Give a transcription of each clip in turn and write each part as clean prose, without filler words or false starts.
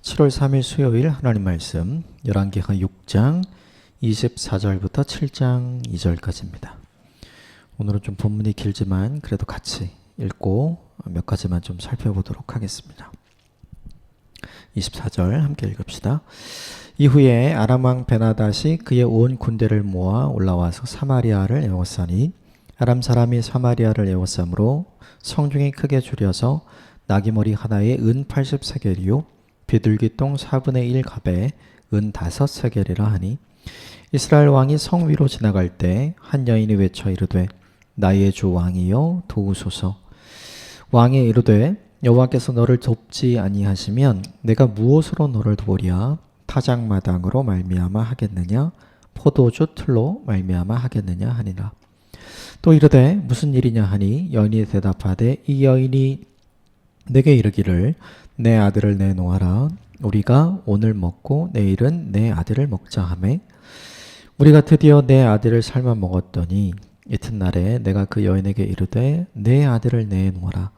7월 3일 수요일 하나님 말씀 열왕기하 6장 24절부터 7장 2절까지입니다. 오늘은 좀 본문이 길지만 그래도 같이 읽고 몇 가지만 좀 살펴보도록 하겠습니다. 24절 함께 읽읍시다. 이후에 아람 왕 베나닷이 그의 온 군대를 모아 올라와서 사마리아를 에워싸니 아람 사람이 사마리아를 에워싸므로 성중이 크게 줄여서 나귀머리 하나에 은 80세겔이요 비둘기 똥 4분의 1 갑에 은 5세겔이라 하니 이스라엘 왕이 성 위로 지나갈 때 한 여인이 외쳐 이르되 나의 주 왕이여 도우소서. 왕이 이르되 여호와께서 너를 돕지 아니하시면 내가 무엇으로 너를 도우랴? 타작마당으로 말미암아 하겠느냐? 포도주 틀로 말미암아 하겠느냐 하니라. 또 이르되 무슨 일이냐 하니 여인이 대답하되 이 여인이 내게 이르기를 내 아들을 내놓아라. 우리가 오늘 먹고 내일은 내 아들을 먹자 하매 우리가 드디어 내 아들을 삶아 먹었더니 이튿날에 내가 그 여인에게 이르되 내 아들을 내놓아라.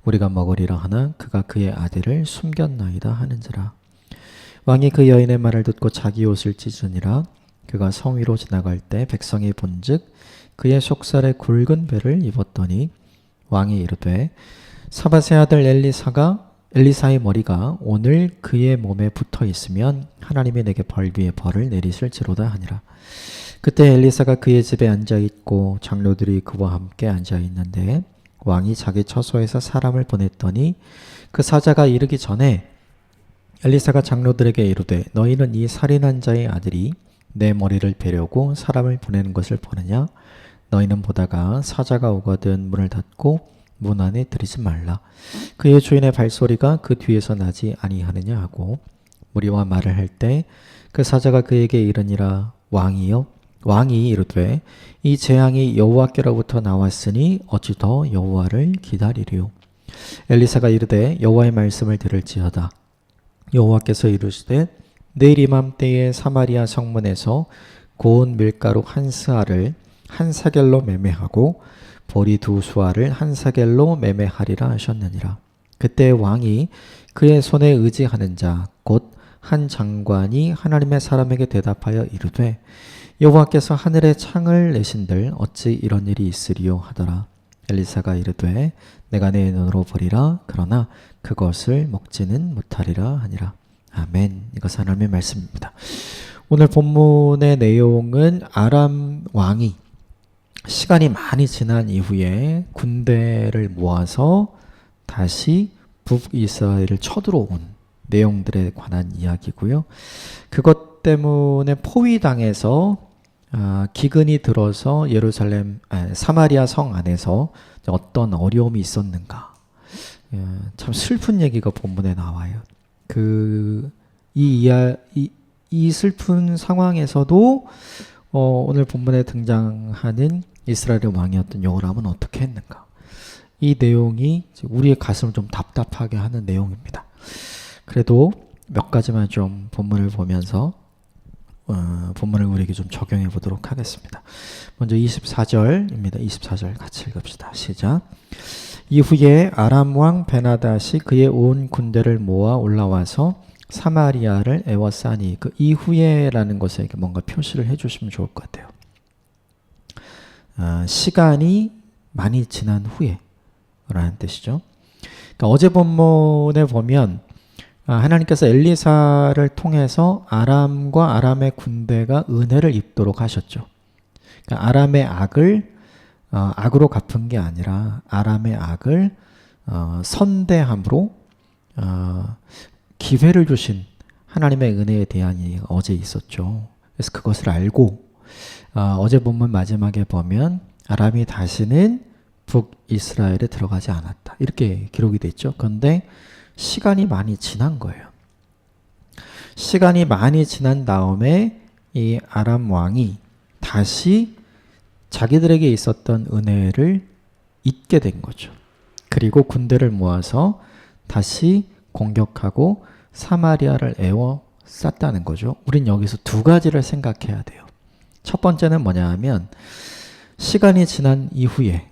우리가 먹으리라 하나 그가 그의 아들을 숨겼나이다 하는지라. 왕이 그 여인의 말을 듣고 자기 옷을 찢으니라. 그가 성 위로 지나갈 때 백성이 본즉 그의 속살에 굵은 배를 입었더니 왕이 이르되 사밧의 아들 엘리사의 머리가 오늘 그의 몸에 붙어 있으면 하나님이 내게 벌 위에 벌을 내리실지로다 하니라. 그때 엘리사가 그의 집에 앉아 있고 장로들이 그와 함께 앉아 있는데 왕이 자기 처소에서 사람을 보냈더니 그 사자가 이르기 전에 엘리사가 장로들에게 이르되 너희는 이 살인한 자의 아들이 내 머리를 베려고 사람을 보내는 것을 보느냐? 너희는 보다가 사자가 오거든 문을 닫고 문 안에 들이지 말라. 그의 주인의 발소리가 그 뒤에서 나지 아니하느냐 하고 무리와 말을 할 때 그 사자가 그에게 이르니라. 왕이여. 왕이 이르되 이 재앙이 여호와께로부터 나왔으니 어찌 더 여호와를 기다리리요. 엘리사가 이르되 여호와의 말씀을 들을지어다. 여호와께서 이르시되 내일 이맘때에 사마리아 성문에서 고운 밀가루 한 스아를 한 사겔로 매매하고 보리 2수아를 한 사겔로 매매하리라 하셨느니라. 그때 왕이 그의 손에 의지하는 자 곧 한 장관이 하나님의 사람에게 대답하여 이르되 여호와께서 하늘에 창을 내신들 어찌 이런 일이 있으리요 하더라. 엘리사가 이르되 내가 내 눈으로 보리라. 그러나 그것을 먹지는 못하리라 하니라. 아멘. 이것은 하나님의 말씀입니다. 오늘 본문의 내용은 아람 왕이 시간이 많이 지난 이후에 군대를 모아서 다시 북이스라엘을 쳐들어온 내용들에 관한 이야기고요. 그것 때문에 포위당해서 기근이 들어서 사마리아 성 안에서 어떤 어려움이 있었는가. 참 슬픈 얘기가 본문에 나와요. 이 슬픈 상황에서도 오늘 본문에 등장하는 이스라엘의 왕이었던 여호람은 어떻게 했는가. 이 내용이 우리의 가슴을 좀 답답하게 하는 내용입니다. 그래도 몇 가지만 좀 본문을 보면서 본문을 우리에게 좀 적용해 보도록 하겠습니다. 먼저 24절입니다. 24절 같이 읽읍시다. 시작. 이후에 아람 왕 베나닷이 그의 온 군대를 모아 올라와서 사마리아를 에워싸니 그 이후에라는 것에 뭔가 표시를 해주시면 좋을 것 같아요. 시간이 많이 지난 후에 라는 뜻이죠. 그러니까 어제 본문에 보면 하나님께서 엘리사를 통해서 아람과 아람의 군대가 은혜를 입도록 하셨죠. 그러니까 아람의 악을 악으로 갚은 게 아니라 아람의 악을 선대함으로 기회를 주신 하나님의 은혜에 대한 얘기가 어제 있었죠. 그래서 그것을 알고 어제 본문 마지막에 보면 아람이 다시는 북이스라엘에 들어가지 않았다. 이렇게 기록이 됐죠. 그런데 시간이 많이 지난 거예요. 시간이 많이 지난 다음에 이 아람 왕이 다시 자기들에게 있었던 은혜를 잊게 된 거죠. 그리고 군대를 모아서 다시 공격하고 사마리아를 에워쌌다는 거죠. 우린 여기서 두 가지를 생각해야 돼요. 첫 번째는 뭐냐 하면 시간이 지난 이후에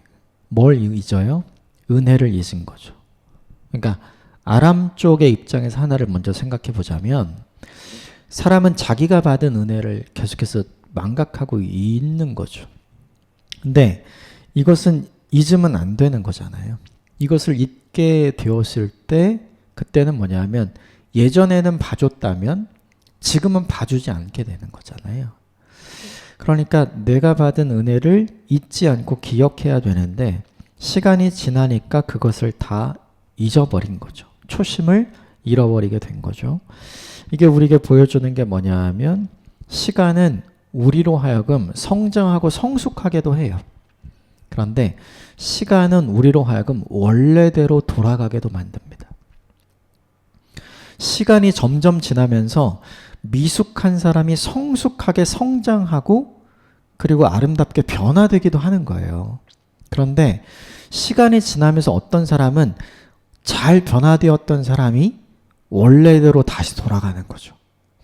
뭘 잊어요? 은혜를 잊은 거죠. 그러니까 아람 쪽의 입장에서 하나를 먼저 생각해 보자면 사람은 자기가 받은 은혜를 계속해서 망각하고 있는 거죠. 근데 이것은 잊으면 안 되는 거잖아요. 이것을 잊게 되었을 때 그때는 뭐냐면 예전에는 봐줬다면 지금은 봐주지 않게 되는 거잖아요. 그러니까 내가 받은 은혜를 잊지 않고 기억해야 되는데 시간이 지나니까 그것을 다 잊어버린 거죠. 초심을 잃어버리게 된 거죠. 이게 우리에게 보여주는 게 뭐냐 하면 시간은 우리로 하여금 성장하고 성숙하게도 해요. 그런데 시간은 우리로 하여금 원래대로 돌아가게도 만듭니다. 시간이 점점 지나면서 미숙한 사람이 성숙하게 성장하고 그리고 아름답게 변화되기도 하는 거예요. 그런데 시간이 지나면서 어떤 사람은 잘 변화되었던 사람이 원래대로 다시 돌아가는 거죠.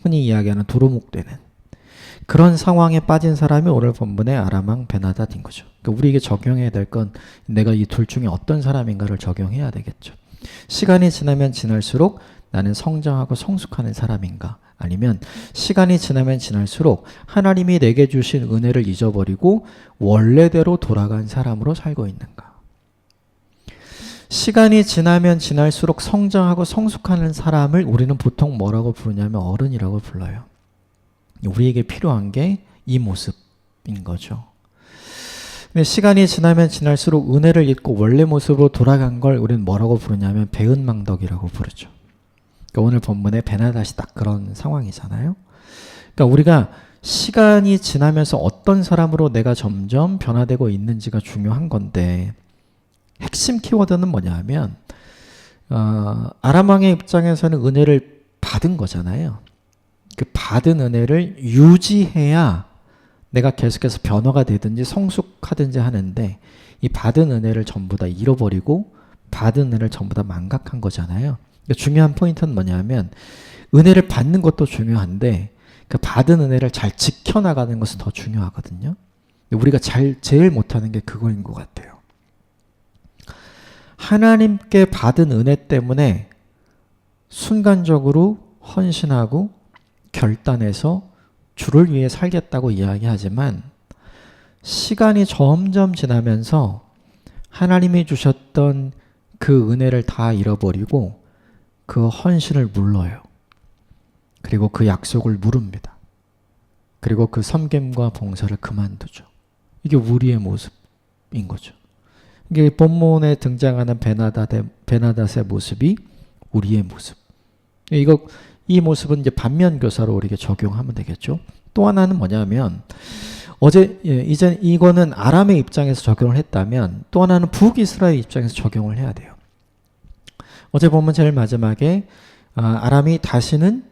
흔히 이야기하는 도루묵되는 그런 상황에 빠진 사람이 오늘 본문의 아람왕 베나닷인 거죠. 그러니까 우리에게 적용해야 될 건 내가 이 둘 중에 어떤 사람인가를 적용해야 되겠죠. 시간이 지나면 지날수록 나는 성장하고 성숙하는 사람인가? 아니면 시간이 지나면 지날수록 하나님이 내게 주신 은혜를 잊어버리고 원래대로 돌아간 사람으로 살고 있는가? 시간이 지나면 지날수록 성장하고 성숙하는 사람을 우리는 보통 뭐라고 부르냐면 어른이라고 불러요. 우리에게 필요한 게 이 모습인 거죠. 근데 시간이 지나면 지날수록 은혜를 잊고 원래 모습으로 돌아간 걸 우리는 뭐라고 부르냐면 배은망덕이라고 부르죠. 그러니까 오늘 본문의 베나닷이 딱 그런 상황이잖아요. 그러니까 우리가 시간이 지나면서 어떤 사람으로 내가 점점 변화되고 있는지가 중요한 건데 핵심 키워드는 뭐냐 하면 아람 왕의 입장에서는 은혜를 받은 거잖아요. 그 받은 은혜를 유지해야 내가 계속해서 변화가 되든지 성숙하든지 하는데 이 받은 은혜를 전부 다 잃어버리고 받은 은혜를 전부 다 망각한 거잖아요. 그러니까 중요한 포인트는 뭐냐면 은혜를 받는 것도 중요한데 그 받은 은혜를 잘 지켜나가는 것은 더 중요하거든요. 우리가 제일 못하는 게 그거인 것 같아요. 하나님께 받은 은혜 때문에 순간적으로 헌신하고 결단해서 주를 위해 살겠다고 이야기하지만 시간이 점점 지나면서 하나님이 주셨던 그 은혜를 다 잃어버리고 그 헌신을 물러요. 그리고 그 약속을 무릅니다. 그리고 그 섬김과 봉사를 그만두죠. 이게 우리의 모습인 거죠. 이게 본문에 등장하는 베나닷의 모습이 우리의 모습. 이 모습은 이제 반면교사로 우리에게 적용하면 되겠죠. 또 하나는 뭐냐면 이제 이거는 아람의 입장에서 적용을 했다면 또 하나는 북이스라엘 입장에서 적용을 해야 돼요. 어제 보면 제일 마지막에 아람이 다시는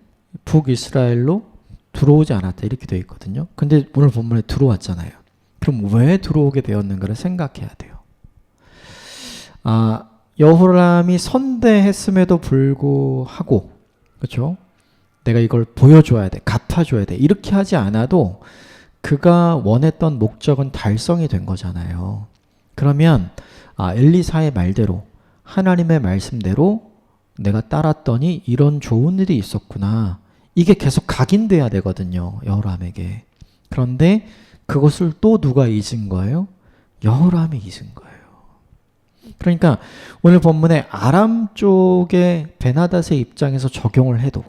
북이스라엘로 들어오지 않았다 이렇게 되어 있거든요. 근데 오늘 본문에 들어왔잖아요. 그럼 왜 들어오게 되었는가를 생각해야 돼요. 여호람이 선대했음에도 불구하고 그렇죠? 내가 이걸 보여줘야 돼, 갚아줘야 돼 이렇게 하지 않아도 그가 원했던 목적은 달성이 된 거잖아요. 그러면 엘리사의 말대로 하나님의 말씀대로 내가 따랐더니 이런 좋은 일이 있었구나. 이게 계속 각인돼야 되거든요. 여호람에게. 그런데 그것을 또 누가 잊은 거예요? 여호람이 잊은 거예요. 그러니까 오늘 본문에 아람 쪽의 베나닷의 입장에서 적용을 해도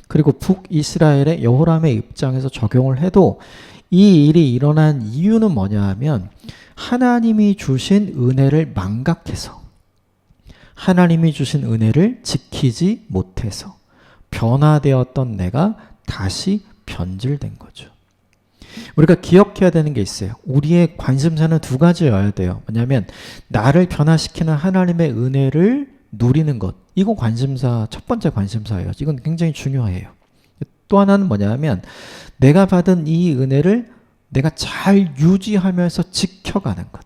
그리고 북이스라엘의 여호람의 입장에서 적용을 해도 이 일이 일어난 이유는 뭐냐 하면 하나님이 주신 은혜를 망각해서 하나님이 주신 은혜를 지키지 못해서 변화되었던 내가 다시 변질된 거죠. 우리가 기억해야 되는 게 있어요. 우리의 관심사는 두 가지여야 돼요. 뭐냐면 나를 변화시키는 하나님의 은혜를 누리는 것. 이거 관심사, 첫 번째 관심사예요. 이건 굉장히 중요해요. 또 하나는 뭐냐면 내가 받은 이 은혜를 내가 잘 유지하면서 지켜가는 것.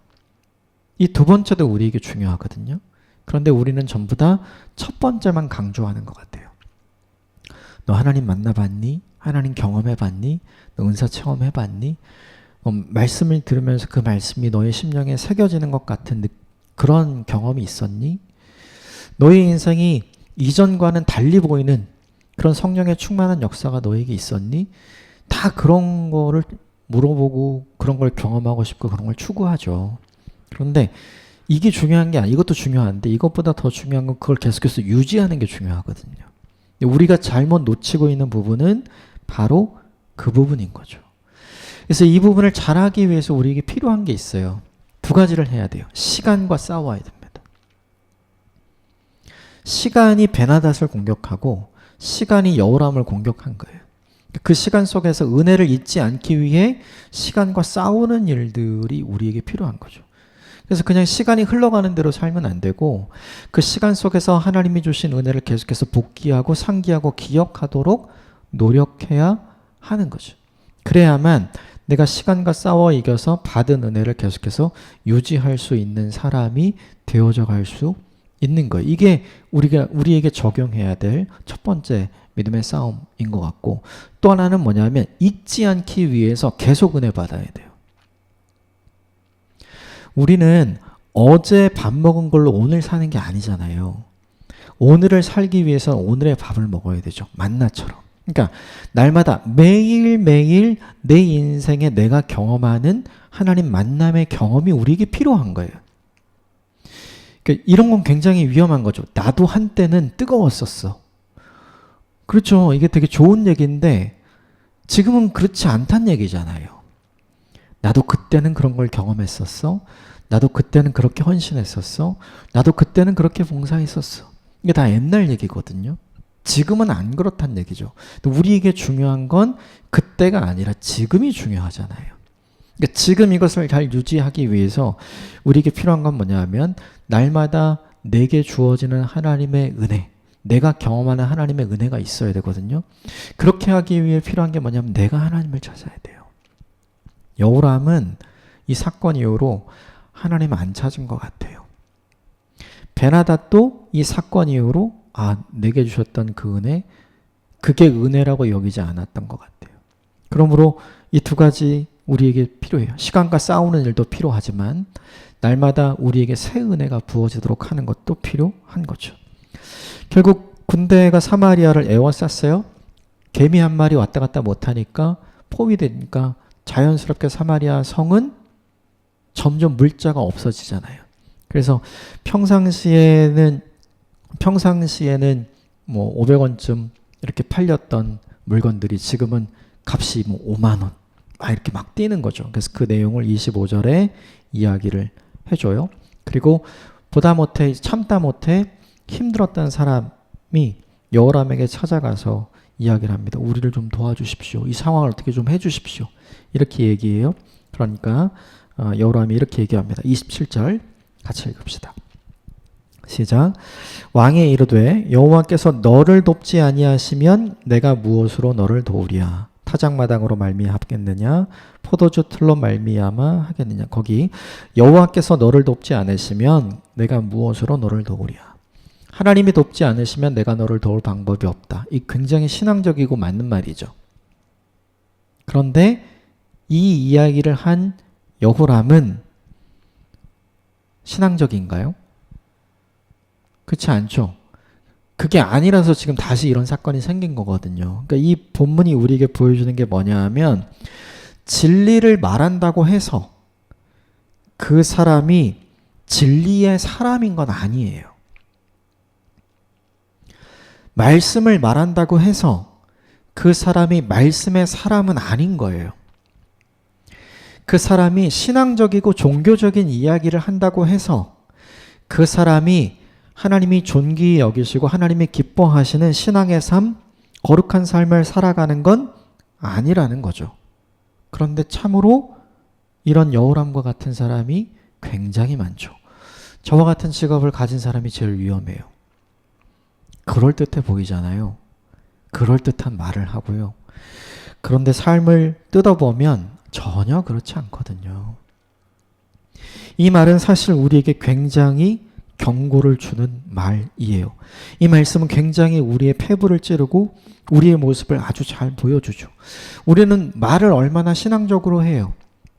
이 두 번째도 우리에게 중요하거든요. 그런데 우리는 전부 다 첫 번째만 강조하는 것 같아요. 너 하나님 만나봤니? 하나님 경험해봤니? 너 은사 체험해봤니? 말씀을 들으면서 그 말씀이 너의 심령에 새겨지는 것 같은 그런 경험이 있었니? 너의 인생이 이전과는 달리 보이는 그런 성령의 충만한 역사가 너에게 있었니? 다 그런 거를 물어보고 그런 걸 경험하고 싶고 그런 걸 추구하죠. 그런데 이게 중요한 게 아니고 이것도 중요한데 이것보다 더 중요한 건 그걸 계속해서 유지하는 게 중요하거든요. 우리가 잘못 놓치고 있는 부분은 바로 그 부분인 거죠. 그래서 이 부분을 잘하기 위해서 우리에게 필요한 게 있어요. 두 가지를 해야 돼요. 시간과 싸워야 됩니다. 시간이 베나닷을 공격하고 시간이 여호람을 공격한 거예요. 그 시간 속에서 은혜를 잊지 않기 위해 시간과 싸우는 일들이 우리에게 필요한 거죠. 그래서 그냥 시간이 흘러가는 대로 살면 안 되고 그 시간 속에서 하나님이 주신 은혜를 계속해서 복기하고 상기하고 기억하도록 노력해야 하는 거죠. 그래야만 내가 시간과 싸워 이겨서 받은 은혜를 계속해서 유지할 수 있는 사람이 되어져 갈 수 있는 거예요. 이게 우리에게 적용해야 될 첫 번째 믿음의 싸움인 것 같고, 또 하나는 뭐냐면 잊지 않기 위해서 계속 은혜 받아야 돼요. 우리는 어제 밥 먹은 걸로 오늘 사는 게 아니잖아요. 오늘을 살기 위해서는 오늘의 밥을 먹어야 되죠. 만나처럼. 그러니까 날마다 매일매일 내 인생에 내가 경험하는 하나님 만남의 경험이 우리에게 필요한 거예요. 그러니까 이런 건 굉장히 위험한 거죠. 나도 한때는 뜨거웠었어. 그렇죠. 이게 되게 좋은 얘기인데 지금은 그렇지 않다는 얘기잖아요. 나도 그때는 그런 걸 경험했었어. 나도 그때는 그렇게 헌신했었어. 나도 그때는 그렇게 봉사했었어. 이게 다 옛날 얘기거든요. 지금은 안 그렇다는 얘기죠. 우리에게 중요한 건 그때가 아니라 지금이 중요하잖아요. 그러니까 지금 이것을 잘 유지하기 위해서 우리에게 필요한 건 뭐냐면 날마다 내게 주어지는 하나님의 은혜, 내가 경험하는 하나님의 은혜가 있어야 되거든요. 그렇게 하기 위해 필요한 게 뭐냐면 내가 하나님을 찾아야 돼요. 여호람은 이 사건 이후로 하나님을 안 찾은 것 같아요. 베나닷도 이 사건 이후로 내게 주셨던 그 은혜, 그게 은혜라고 여기지 않았던 것 같아요. 그러므로 이 두 가지 우리에게 필요해요. 시간과 싸우는 일도 필요하지만 날마다 우리에게 새 은혜가 부어지도록 하는 것도 필요한 거죠. 결국 군대가 사마리아를 에워쌌어요. 개미 한 마리 왔다 갔다 못하니까 포위되니까 자연스럽게 사마리아 성은 점점 물자가 없어지잖아요. 그래서 평상시에는 뭐 500원쯤 이렇게 팔렸던 물건들이 지금은 값이 뭐 5만 원 이렇게 막 뛰는 거죠. 그래서 그 내용을 25절에 이야기를 해줘요. 그리고 보다 못해 참다 못해 힘들었던 사람이 여호람에게 찾아가서 이야기를 합니다. 우리를 좀 도와주십시오. 이 상황을 어떻게 좀 해주십시오. 이렇게 얘기해요. 그러니까 여호람이 이렇게 얘기합니다. 27절 같이 읽읍시다. 시작. 왕이 이르되 여호와께서 너를 돕지 아니하시면 내가 무엇으로 너를 도우랴. 타작마당으로 말미암겠느냐 포도주 틀로 말미암아 하겠느냐. 거기 여호와께서 너를 돕지 않으시면 내가 무엇으로 너를 도우랴. 하나님이 돕지 않으시면 내가 너를 도울 방법이 없다. 이 굉장히 신앙적이고 맞는 말이죠. 그런데 이 이야기를 한 여호람은 신앙적인가요? 그렇지 않죠. 그게 아니라서 지금 다시 이런 사건이 생긴 거거든요. 그러니까 이 본문이 우리에게 보여주는 게 뭐냐 하면 진리를 말한다고 해서 그 사람이 진리의 사람인 건 아니에요. 말씀을 말한다고 해서 그 사람이 말씀의 사람은 아닌 거예요. 그 사람이 신앙적이고 종교적인 이야기를 한다고 해서 그 사람이 하나님이 존귀히 여기시고 하나님이 기뻐하시는 신앙의 삶, 거룩한 삶을 살아가는 건 아니라는 거죠. 그런데 참으로 이런 여호람과 같은 사람이 굉장히 많죠. 저와 같은 직업을 가진 사람이 제일 위험해요. 그럴듯해 보이잖아요. 그럴듯한 말을 하고요. 그런데 삶을 뜯어보면 전혀 그렇지 않거든요. 이 말은 사실 우리에게 굉장히 경고를 주는 말이에요. 이 말씀은 굉장히 우리의 패부를 찌르고 우리의 모습을 아주 잘 보여주죠. 우리는 말을 얼마나 신앙적으로 해요.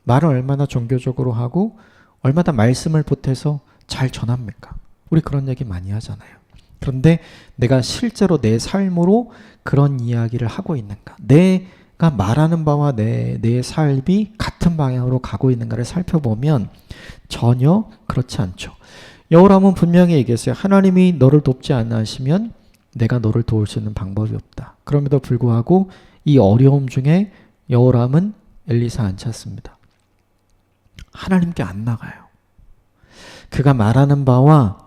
말을 얼마나 종교적으로 하고 얼마나 말씀을 보태서 잘 전합니까? 우리 그런 얘기 많이 하잖아요. 그런데 내가 실제로 내 삶으로 그런 이야기를 하고 있는가? 내가 말하는 바와 내 삶이 같은 방향으로 가고 있는가를 살펴보면 전혀 그렇지 않죠. 여호람은 분명히 얘기했어요. 하나님이 너를 돕지 않으시면 내가 너를 도울 수 있는 방법이 없다. 그럼에도 불구하고 이 어려움 중에 여호람은 엘리사 안 찾습니다. 하나님께 안 나가요. 그가 말하는 바와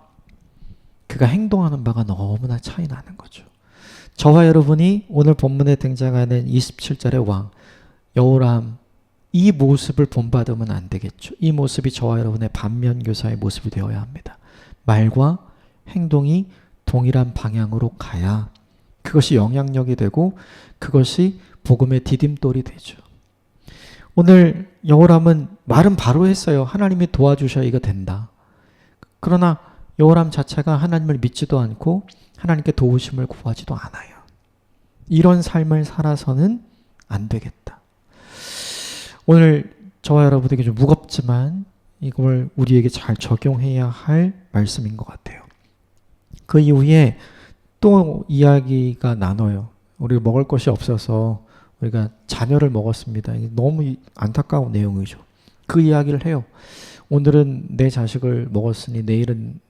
그가 행동하는 바가 너무나 차이 나는 거죠. 저와 여러분이 오늘 본문에 등장하는 27절의 왕 여호람, 이 모습을 본받으면 안 되겠죠. 이 모습이 저와 여러분의 반면교사의 모습이 되어야 합니다. 말과 행동이 동일한 방향으로 가야 그것이 영향력이 되고 그것이 복음의 디딤돌이 되죠. 오늘 여호람은 말은 바로 했어요. 하나님이 도와주셔야 이거 된다. 그러나 여호람 자체가 하나님을 믿지도 않고 하나님께 도우심을 구하지도 않아요. 이런 삶을 살아서는 안 되겠다. 오늘 저와 여러분에게 좀 무겁지만 이걸 우리에게 잘 적용해야 할 말씀인 것 같아요. 그 이후에 또 이야기가 나눠요. 우리가 먹을 것이 없어서 우리가 자녀를 먹었습니다. 너무 안타까운 내용이죠. 그 이야기를 해요. 오늘은 내 자식을 먹었으니 내일은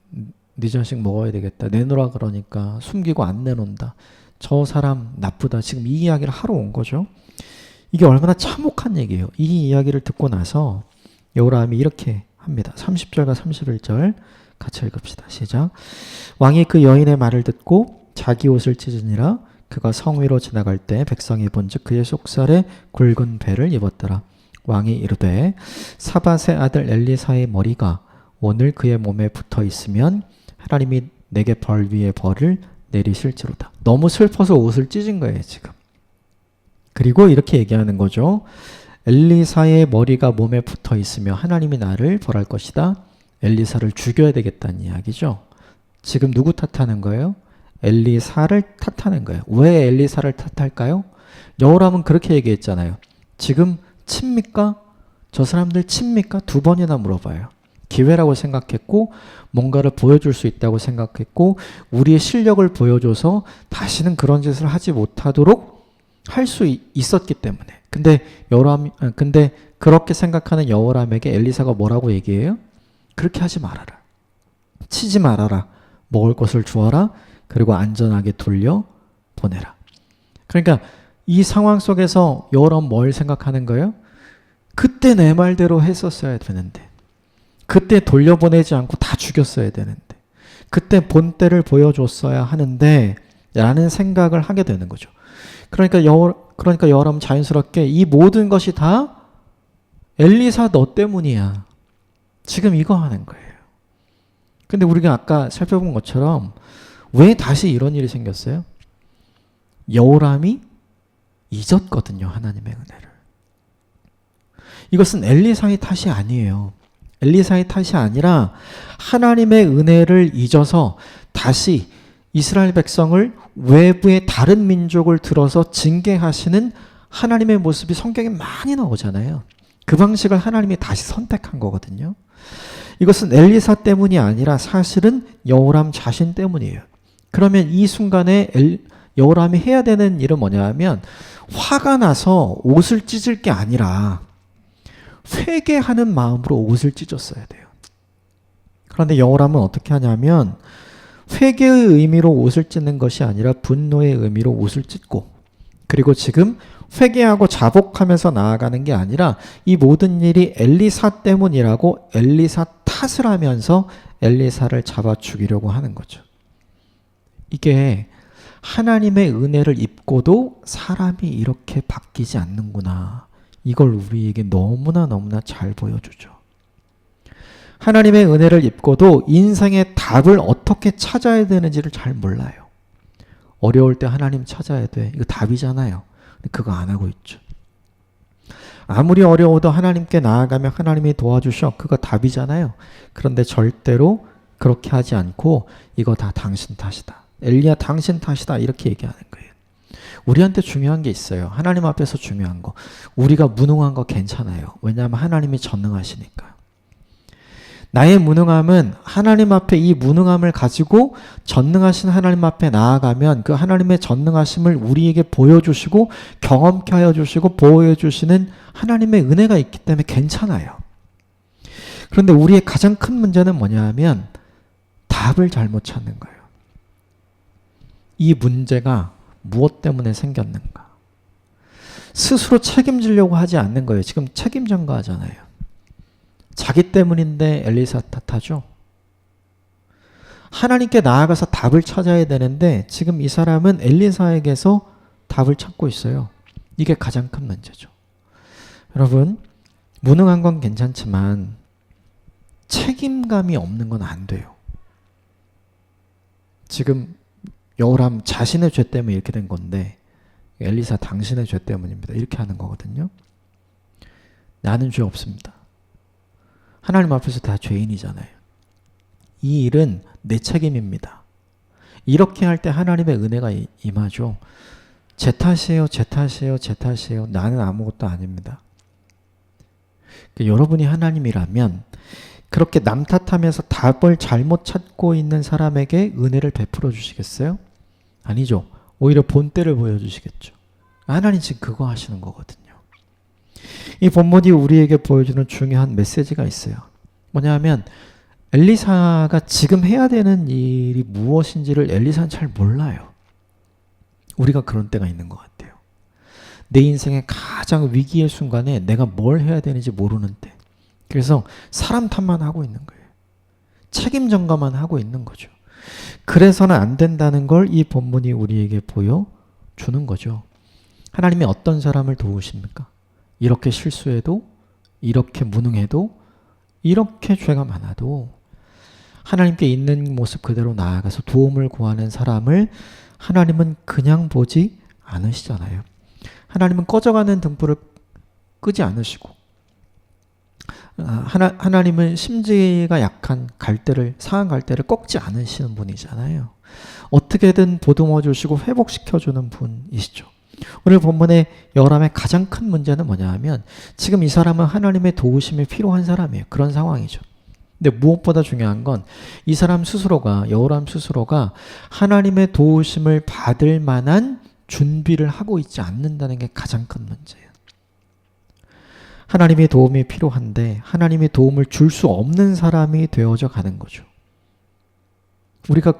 네 자식 먹어야 되겠다. 내놓으라 그러니까 숨기고 안 내놓는다. 저 사람 나쁘다. 지금 이 이야기를 하러 온 거죠. 이게 얼마나 참혹한 얘기예요. 이 이야기를 듣고 나서 여호람이 이렇게 합니다. 30절과 31절 같이 읽읍시다. 시작. 왕이 그 여인의 말을 듣고 자기 옷을 찢으니라. 그가 성 위로 지나갈 때 백성이 본즉 그의 속살에 굵은 배를 입었더라. 왕이 이르되 사밧의 아들 엘리사의 머리가 오늘 그의 몸에 붙어 있으면 하나님이 내게 벌 위에 벌을 내리실지로다. 너무 슬퍼서 옷을 찢은 거예요, 지금. 그리고 이렇게 얘기하는 거죠. 엘리사의 머리가 몸에 붙어 있으며 하나님이 나를 벌할 것이다. 엘리사를 죽여야 되겠다는 이야기죠. 지금 누구 탓하는 거예요? 엘리사를 탓하는 거예요. 왜 엘리사를 탓할까요? 여호람은 그렇게 얘기했잖아요. 지금 칩니까? 저 사람들 칩니까? 2번이나 물어봐요. 기회라고 생각했고 뭔가를 보여줄 수 있다고 생각했고 우리의 실력을 보여줘서 다시는 그런 짓을 하지 못하도록 할 수 있었기 때문에. 근데 그렇게 생각하는 여호람에게 엘리사가 뭐라고 얘기해요? 그렇게 하지 말아라. 치지 말아라. 먹을 것을 주어라. 그리고 안전하게 돌려 보내라. 그러니까 이 상황 속에서 여호람 뭘 생각하는 거예요? 그때 내 말대로 했었어야 되는데, 그때 돌려보내지 않고 다 죽였어야 되는데, 그때 본때를 보여줬어야 하는데 라는 생각을 하게 되는 거죠. 그러니까 여호람 자연스럽게 이 모든 것이 다 엘리사 너 때문이야. 지금 이거 하는 거예요. 근데 우리가 아까 살펴본 것처럼 왜 다시 이런 일이 생겼어요? 여호람이 잊었거든요. 하나님의 은혜를. 이것은 엘리사의 탓이 아니에요. 엘리사의 탓이 아니라 하나님의 은혜를 잊어서 다시 이스라엘 백성을 외부의 다른 민족을 들어서 징계하시는 하나님의 모습이 성경에 많이 나오잖아요. 그 방식을 하나님이 다시 선택한 거거든요. 이것은 엘리사 때문이 아니라 사실은 여호람 자신 때문이에요. 그러면 이 순간에 여호람이 해야 되는 일은 뭐냐 하면 화가 나서 옷을 찢을 게 아니라 회개하는 마음으로 옷을 찢었어야 돼요. 그런데 여호람은 어떻게 하냐면 회개의 의미로 옷을 찢는 것이 아니라 분노의 의미로 옷을 찢고, 그리고 지금 회개하고 자복하면서 나아가는 게 아니라 이 모든 일이 엘리사 때문이라고 엘리사 탓을 하면서 엘리사를 잡아 죽이려고 하는 거죠. 이게 하나님의 은혜를 입고도 사람이 이렇게 바뀌지 않는구나. 이걸 우리에게 너무나 잘 보여주죠. 하나님의 은혜를 입고도 인생의 답을 어떻게 찾아야 되는지를 잘 몰라요. 어려울 때 하나님 찾아야 돼. 이거 답이잖아요. 근데 그거 안 하고 있죠. 아무리 어려워도 하나님께 나아가면 하나님이 도와주셔. 그거 답이잖아요. 그런데 절대로 그렇게 하지 않고 이거 다 당신 탓이다. 엘리야 당신 탓이다. 이렇게 얘기하는 거예요. 우리한테 중요한 게 있어요. 하나님 앞에서 중요한 거. 우리가 무능한 거 괜찮아요. 왜냐하면 하나님이 전능하시니까. 나의 무능함은 하나님 앞에 이 무능함을 가지고 전능하신 하나님 앞에 나아가면 그 하나님의 전능하심을 우리에게 보여주시고 경험케 하여 주시고 보호해 주시는 하나님의 은혜가 있기 때문에 괜찮아요. 그런데 우리의 가장 큰 문제는 뭐냐 하면 답을 잘못 찾는 거예요. 이 문제가 무엇 때문에 생겼는가? 스스로 책임지려고 하지 않는 거예요. 지금 책임 전가하잖아요. 자기 때문인데 엘리사 탓하죠. 하나님께 나아가서 답을 찾아야 되는데 지금 이 사람은 엘리사에게서 답을 찾고 있어요. 이게 가장 큰 문제죠. 여러분, 무능한 건 괜찮지만 책임감이 없는 건 안 돼요. 지금 여호람 자신의 죄 때문에 이렇게 된 건데 엘리사 당신의 죄 때문입니다. 이렇게 하는 거거든요. 나는 죄 없습니다. 하나님 앞에서 다 죄인이잖아요. 이 일은 내 책임입니다. 이렇게 할 때 하나님의 은혜가 임하죠. 제 탓이에요, 제 탓이에요, 제 탓이에요. 나는 아무것도 아닙니다. 여러분이 하나님이라면 그렇게 남 탓하면서 답을 잘못 찾고 있는 사람에게 은혜를 베풀어 주시겠어요? 아니죠. 오히려 본때를 보여주시겠죠. 하나님 지금 그거 하시는 거거든요. 이 본문이 우리에게 보여주는 중요한 메시지가 있어요. 뭐냐면 엘리사가 지금 해야 되는 일이 무엇인지를 엘리사는 잘 몰라요. 우리가 그런 때가 있는 것 같아요. 내 인생의 가장 위기의 순간에 내가 뭘 해야 되는지 모르는 때. 그래서 사람 탓만 하고 있는 거예요. 책임 전가만 하고 있는 거죠. 그래서는 안 된다는 걸 이 본문이 우리에게 보여주는 거죠. 하나님이 어떤 사람을 도우십니까? 이렇게 실수해도, 이렇게 무능해도, 이렇게 죄가 많아도 하나님께 있는 모습 그대로 나아가서 도움을 구하는 사람을 하나님은 그냥 보지 않으시잖아요. 하나님은 꺼져가는 등불을 끄지 않으시고 하나님은 심지가 약한 갈대를, 상한 갈대를 꺾지 않으시는 분이잖아요. 어떻게든 보듬어 주시고 회복시켜 주는 분이시죠. 오늘 본문의 여호람의 가장 큰 문제는 뭐냐 하면 지금 이 사람은 하나님의 도우심이 필요한 사람이에요. 그런 상황이죠. 근데 무엇보다 중요한 건 이 사람 스스로가, 여호람 스스로가 하나님의 도우심을 받을 만한 준비를 하고 있지 않는다는 게 가장 큰 문제예요. 하나님의 도움이 필요한데 하나님의 도움을 줄 수 없는 사람이 되어져 가는 거죠. 우리가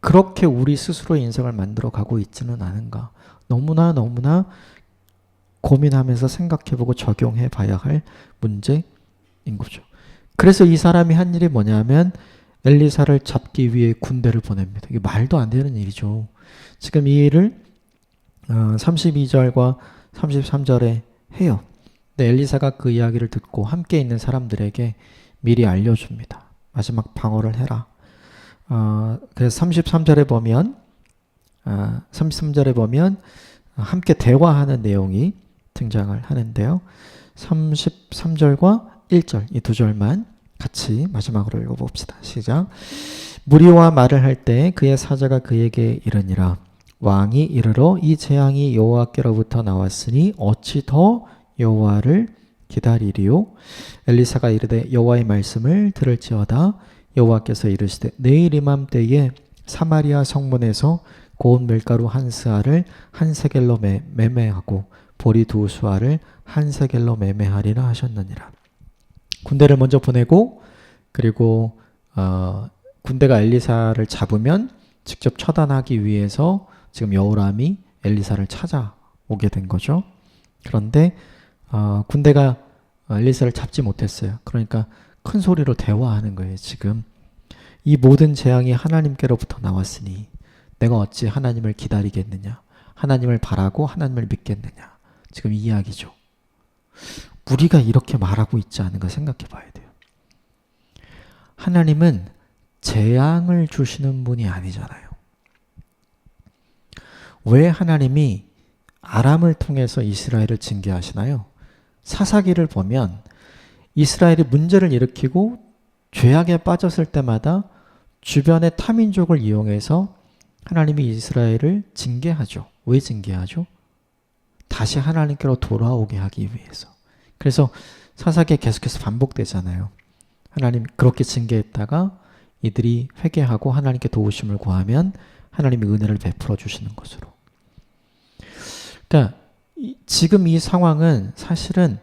그렇게 우리 스스로의 인생을 만들어 가고 있지는 않은가. 너무나 고민하면서 생각해보고 적용해 봐야 할 문제인 거죠. 그래서 이 사람이 한 일이 뭐냐면 엘리사를 잡기 위해 군대를 보냅니다. 이게 말도 안 되는 일이죠. 지금 이 일을 32절과 33절에 해요. 근데 엘리사가 그 이야기를 듣고 함께 있는 사람들에게 미리 알려줍니다. 마지막 방어를 해라. 그래서 33절에 보면 함께 대화하는 내용이 등장을 하는데요. 33절과 1절 이 두 절만 같이 마지막으로 읽어봅시다. 시작. 무리와 말을 할 때 그의 사자가 그에게 이르니라. 왕이 이르러 이 재앙이 여호와께로부터 나왔으니 어찌 더 여호와를 기다리리요? 엘리사가 이르되 여호와의 말씀을 들을지어다. 여호와께서 이르시되 내일 이맘때에 사마리아 성문에서 고운 밀가루 한 스아를 한 세겔로 매매하고 보리 두 수아를 한 세겔로 매매하리라 하셨느니라. 군대를 먼저 보내고 그리고 군대가 엘리사를 잡으면 직접 처단하기 위해서 지금 여호람이 엘리사를 찾아오게 된 거죠. 그런데 군대가 엘리사를 잡지 못했어요. 그러니까 큰 소리로 대화하는 거예요. 지금 이 모든 재앙이 하나님께로부터 나왔으니 내가 어찌 하나님을 기다리겠느냐, 하나님을 바라고 하나님을 믿겠느냐. 지금 이 이야기죠. 우리가 이렇게 말하고 있지 않은가 생각해 봐야 돼요. 하나님은 재앙을 주시는 분이 아니잖아요. 왜 하나님이 아람을 통해서 이스라엘을 징계하시나요? 사사기를 보면 이스라엘이 문제를 일으키고 죄악에 빠졌을 때마다 주변의 타민족을 이용해서 하나님이 이스라엘을 징계하죠. 왜 징계하죠? 다시 하나님께로 돌아오게 하기 위해서. 그래서 사사기에 계속해서 반복되잖아요. 하나님 그렇게 징계했다가 이들이 회개하고 하나님께 도우심을 구하면 하나님이 은혜를 베풀어 주시는 것으로. 그러니까 지금 이 상황은 사실은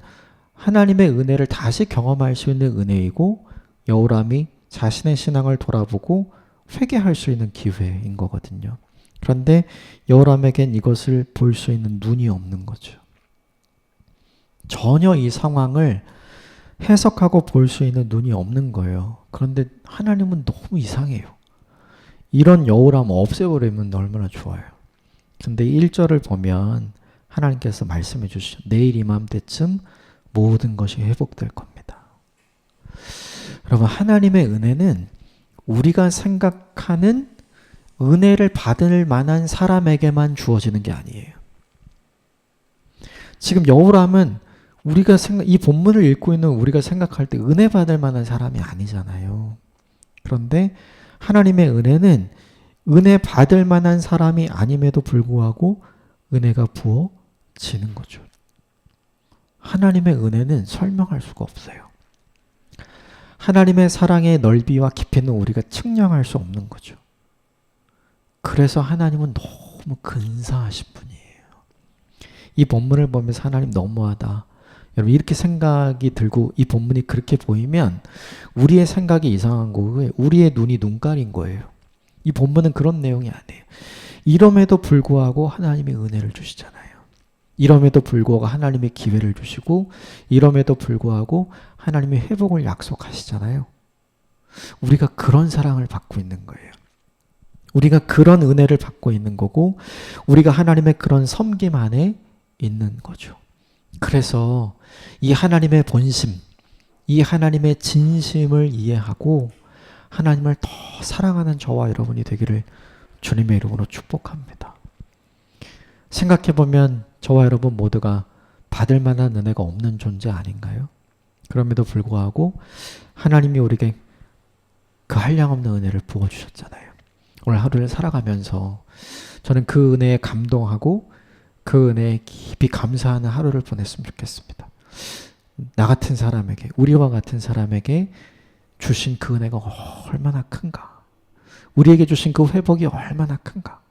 하나님의 은혜를 다시 경험할 수 있는 은혜이고 여호람이 자신의 신앙을 돌아보고 회개할 수 있는 기회인 거거든요. 그런데 여호람에겐 이것을 볼 수 있는 눈이 없는 거죠. 전혀 이 상황을 해석하고 볼 수 있는 눈이 없는 거예요. 그런데 하나님은 너무 이상해요. 이런 여호람 없애버리면 얼마나 좋아요. 근데 1절을 보면 하나님께서 말씀해 주시죠. 내일 이맘때쯤 모든 것이 회복될 겁니다. 여러분, 하나님의 은혜는 우리가 생각하는 은혜를 받을 만한 사람에게만 주어지는 게 아니에요. 지금 여호람은 이 본문을 읽고 있는 우리가 생각할 때 은혜 받을 만한 사람이 아니잖아요. 그런데 하나님의 은혜는 은혜 받을 만한 사람이 아님에도 불구하고 은혜가 부어지는 거죠. 하나님의 은혜는 설명할 수가 없어요. 하나님의 사랑의 넓이와 깊이는 우리가 측량할 수 없는 거죠. 그래서 하나님은 너무 근사하신 분이에요. 이 본문을 보면서 하나님 너무하다. 여러분 이렇게 생각이 들고 이 본문이 그렇게 보이면 우리의 생각이 이상한 거고요. 우리의 눈이 눈깔인 거예요. 이 본문은 그런 내용이 아니에요. 이럼에도 불구하고 하나님이 은혜를 주시잖아요. 이럼에도 불구하고 하나님의 기회를 주시고 이럼에도 불구하고 하나님의 회복을 약속하시잖아요. 우리가 그런 사랑을 받고 있는 거예요. 우리가 그런 은혜를 받고 있는 거고 우리가 하나님의 그런 섬김 안에 있는 거죠. 그래서 이 하나님의 본심, 이 하나님의 진심을 이해하고 하나님을 더 사랑하는 저와 여러분이 되기를 주님의 이름으로 축복합니다. 생각해보면 저와 여러분 모두가 받을 만한 은혜가 없는 존재 아닌가요? 그럼에도 불구하고 하나님이 우리에게 그 한량없는 은혜를 부어주셨잖아요. 오늘 하루를 살아가면서 저는 그 은혜에 감동하고 그 은혜에 깊이 감사하는 하루를 보냈으면 좋겠습니다. 나 같은 사람에게, 우리와 같은 사람에게 주신 그 은혜가 얼마나 큰가? 우리에게 주신 그 회복이 얼마나 큰가?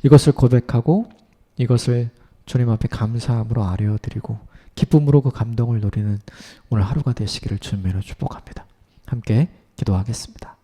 이것을 고백하고 이것을 주님 앞에 감사함으로 아뢰어드리고 기쁨으로 그 감동을 누리는 오늘 하루가 되시기를 주님으로 축복합니다. 함께 기도하겠습니다.